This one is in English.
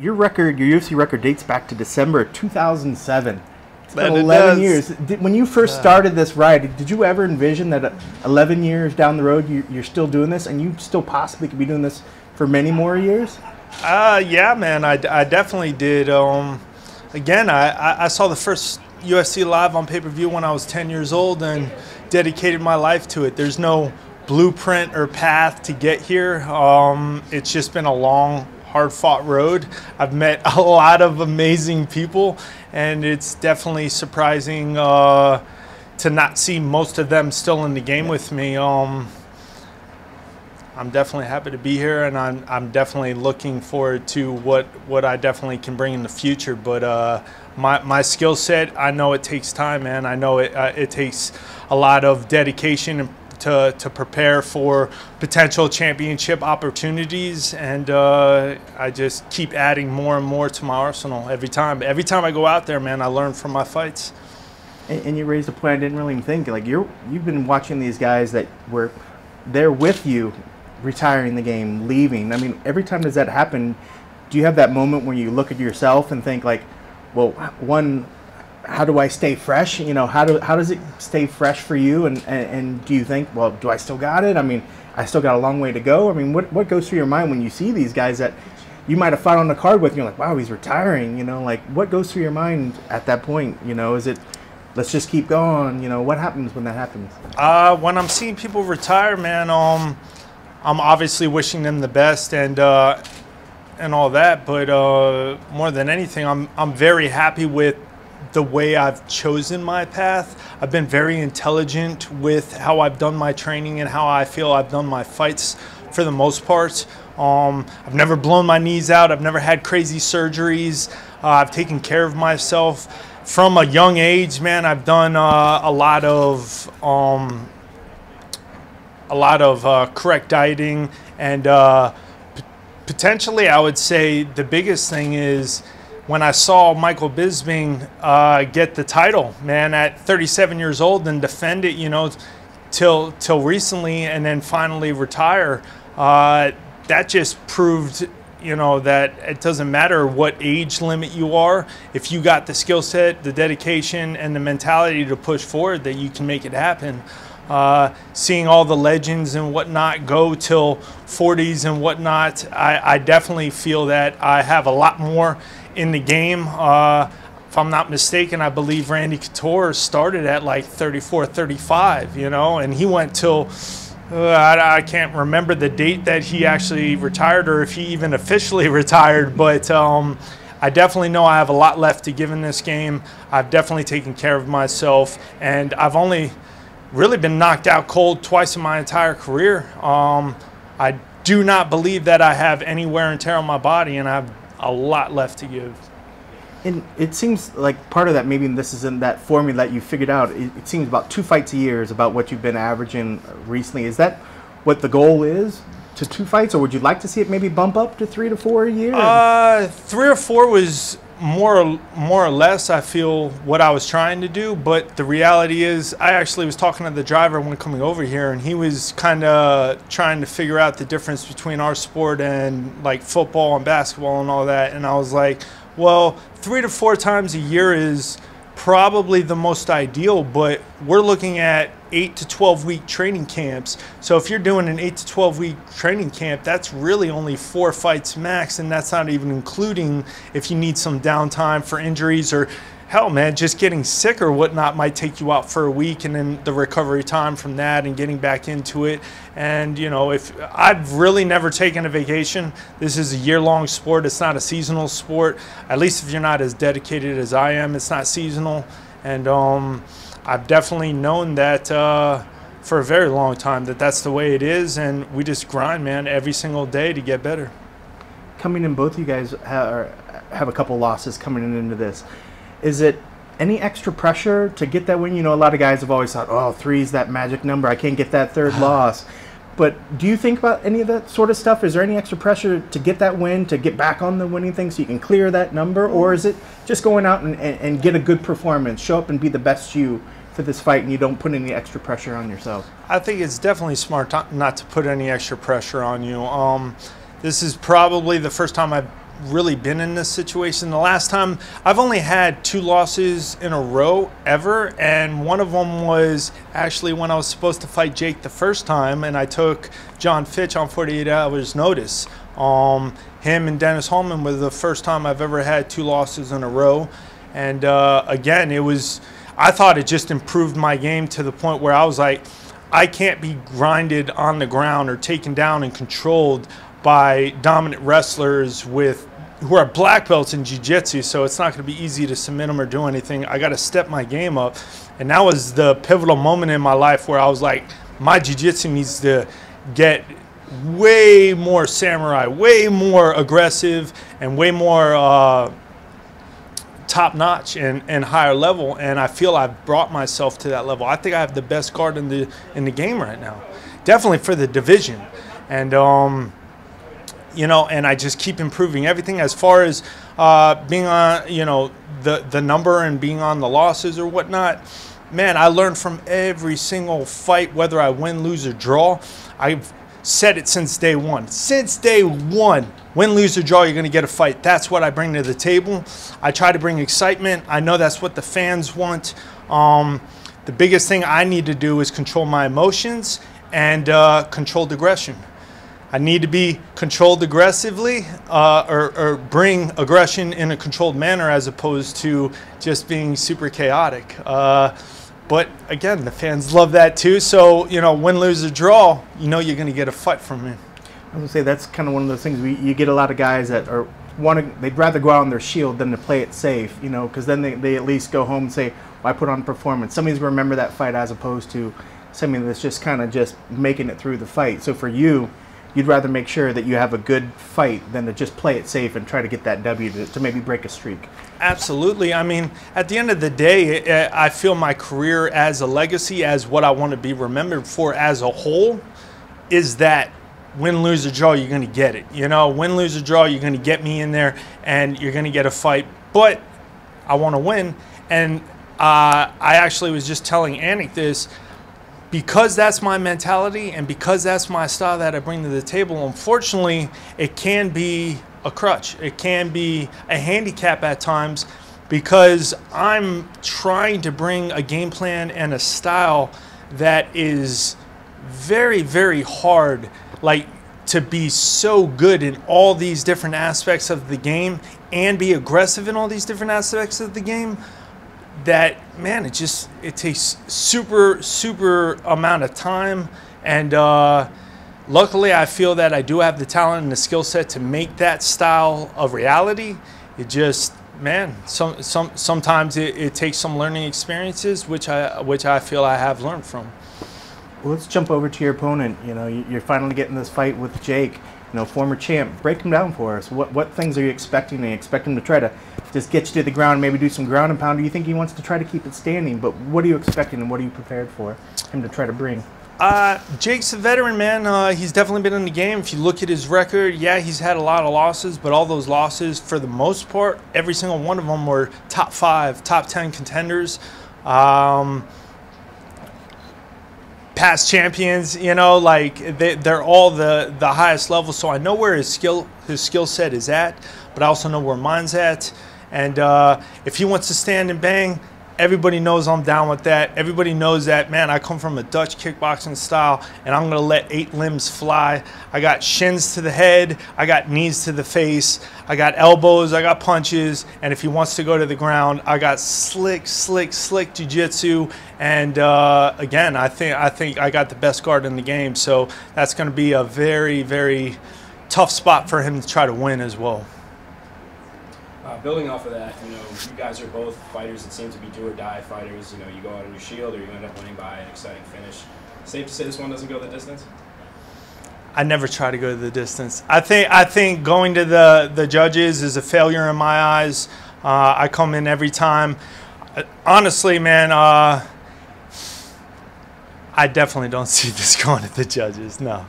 your record, your UFC record dates back to December 2007. It's been That it 11 does. years. When you first started this ride, did you ever envision that 11 years down the road you're still doing this, and you still possibly could be doing this for many more years? Yeah, man, I definitely did. Again, I saw the first UFC live on pay-per-view when I was 10 years old and dedicated my life to it. There's no blueprint or path to get here. It's just been a long, hard-fought road. I've met a lot of amazing people, and it's definitely surprising to not see most of them still in the game with me. I'm definitely happy to be here, and I'm definitely looking forward to what I definitely can bring in the future. But my skill set, I know it takes time, man. I know it takes a lot of dedication to prepare for potential championship opportunities, and I just keep adding more and more to my arsenal every time. Every time I go out there, man, I learn from my fights. And you raised a point I didn't really even think. Like you've been watching these guys that were there with you, retiring the game, leaving. I mean, every time does that happen, do you have that moment where you look at yourself and think like, well, one, how do I stay fresh? You know, how does it stay fresh for you? And do you think, well, do I still got it? I mean, I still got a long way to go. I mean, what goes through your mind when you see these guys that you might have fought on the card with, and you're like, wow, he's retiring, you know, like what goes through your mind at that point? You know, is it, let's just keep going? You know, what happens when that happens? When I'm seeing people retire, man, I'm obviously wishing them the best and all that, but more than anything, I'm very happy with the way I've chosen my path. I've been very intelligent with how I've done my training and how I feel I've done my fights for the most part. I've never blown my knees out. I've never had crazy surgeries. I've taken care of myself from a young age, man. I've done a lot of correct dieting, and potentially I would say the biggest thing is when I saw Michael Bisping get the title, man, at 37 years old and defend it, you know, till recently, and then finally retire. That just proved, you know, that it doesn't matter what age limit you are. If you got the skill set, the dedication, and the mentality to push forward, that you can make it happen. Seeing all the legends and whatnot go till 40s and whatnot, I definitely feel that I have a lot more in the game. If I'm not mistaken, I believe Randy Couture started at like 34, 35, you know, and he went till, I can't remember the date that he actually retired or if he even officially retired, but I definitely know I have a lot left to give in this game. I've definitely taken care of myself, and I've only really been knocked out cold twice in my entire career. I do not believe that I have any wear and tear on my body, and I have a lot left to give. And it seems like part of that, maybe this isn't that formula that you figured out. It seems about 2 fights a year is about what you've been averaging recently. Is that what the goal is, to 2 fights, or would you like to see it maybe bump up to 3 to 4 a year? 3 or 4 was more or less, I feel, what I was trying to do. But the reality is, I actually was talking to the driver when coming over here, and he was kind of trying to figure out the difference between our sport and like football and basketball and all that. And I was like, well, 3 to 4 times a year is probably the most ideal, but we're looking at 8 to 12 week training camps. So if you're doing an 8 to 12 week training camp, that's really only 4 fights max, and that's not even including if you need some downtime for injuries, or hell, man, just getting sick or whatnot might take you out for a week, and then the recovery time from that and getting back into it. And you know, if I've really never taken a vacation, this is a year-long sport. It's not a seasonal sport. At least if you're not as dedicated as I am, it's not seasonal. And I've definitely known that for a very long time that that's the way it is, and we just grind, man, every single day to get better. Coming in, both of you guys have a couple losses coming into this. Is it any extra pressure to get that win? You know, a lot of guys have always thought, oh, 3 is that magic number. I can't get that 3rd loss. But do you think about any of that sort of stuff? Is there any extra pressure to get that win, to get back on the winning thing so you can clear that number? Or is it just going out and get a good performance, show up and be the best you for this fight, and you don't put any extra pressure on yourself? I think it's definitely smart not to put any extra pressure on you. This is probably the first time I've really been in this situation. The last time, I've only had 2 losses in a row ever, and one of them was actually when I was supposed to fight Jake the first time, and I took John Fitch on 48 hours notice. Him and Dennis Holman were the first time I've ever had 2 losses in a row, and again, I thought it just improved my game to the point where I was like, I can't be grinded on the ground or taken down and controlled by dominant wrestlers who are black belts in jiu-jitsu, so it's not going to be easy to submit them or do anything. I got to step my game up, and that was the pivotal moment in my life where I was like, my jiu-jitsu needs to get way more samurai, way more aggressive, and way more top-notch and higher level, and I feel I've brought myself to that level. I think I have the best guard in the game right now, definitely for the division, and you know, and I just keep improving everything as far as being on, you know, the number and being on the losses or whatnot. Man, I learned from every single fight, whether I win, lose, or draw. I've said it since day one. Since day one, win, lose, or draw, you're going to get a fight. That's what I bring to the table. I try to bring excitement. I know that's what the fans want. The biggest thing I need to do is control my emotions and controlled aggression. I need to be controlled aggressively or bring aggression in a controlled manner as opposed to just being super chaotic. But again, the fans love that too. So, you know, win, lose, or draw, you know you're going to get a fight from me. I was going to say that's kind of one of those things. You get a lot of guys that they'd rather go out on their shield than to play it safe, you know, because then they at least go home and say, well, I put on performance. Somebody's going to remember that fight as opposed to something that's just kind of just making it through the fight. So for you, you'd rather make sure that you have a good fight than to just play it safe and try to get that W to maybe break a streak. Absolutely. I mean, at the end of the day, I feel my career as a legacy, as what I want to be remembered for as a whole, is that win, lose, or draw, you're going to get it. You know, win, lose, or draw, you're going to get me in there and you're going to get a fight. But I want to win. And I actually was just telling Anik this. Because that's my mentality and because that's my style that I bring to the table, unfortunately, it can be a crutch. It can be a handicap at times because I'm trying to bring a game plan and a style that is very, very hard, like to be so good in all these different aspects of the game and be aggressive in all these different aspects of the game. That, man, it takes super amount of time, and luckily I feel that I do have the talent and the skill set to make that style a reality. It just, man, sometimes it takes some learning experiences, which I feel I have learned from. Well, let's jump over to your opponent. You know, you're finally getting this fight with Jake, you know, former champ. Break him down for us. What things are you expecting? Do you expect him to try to just get you to the ground, maybe do some ground and pound? Do you think he wants to try to keep it standing? But what are you expecting and what are you prepared for him to try to bring? Jake's a veteran, man. He's definitely been in the game. If you look at his record, yeah, he's had a lot of losses, but all those losses, for the most part, every single one of them were top 5, top 10 contenders. Past champions, you know, like they're all the highest level. So I know where his skill set is at, but I also know where mine's at. And if he wants to stand and bang, everybody knows I'm down with that. Everybody knows that, man, I come from a Dutch kickboxing style, and I'm going to let 8 limbs fly. I got shins to the head. I got knees to the face. I got elbows. I got punches. And if he wants to go to the ground, I got slick jiu-jitsu. And again, I think I got the best guard in the game. So that's going to be a very, very tough spot for him to try to win as well. Building off of that, you know, you guys are both fighters that seem to be do or die fighters. You know, you go out on your shield or you end up winning by an exciting finish. Safe to say this one doesn't go the distance? I never try to go the distance. I think going to the judges is a failure in my eyes. I come in every time. Honestly, man, I definitely don't see this going to the judges, no.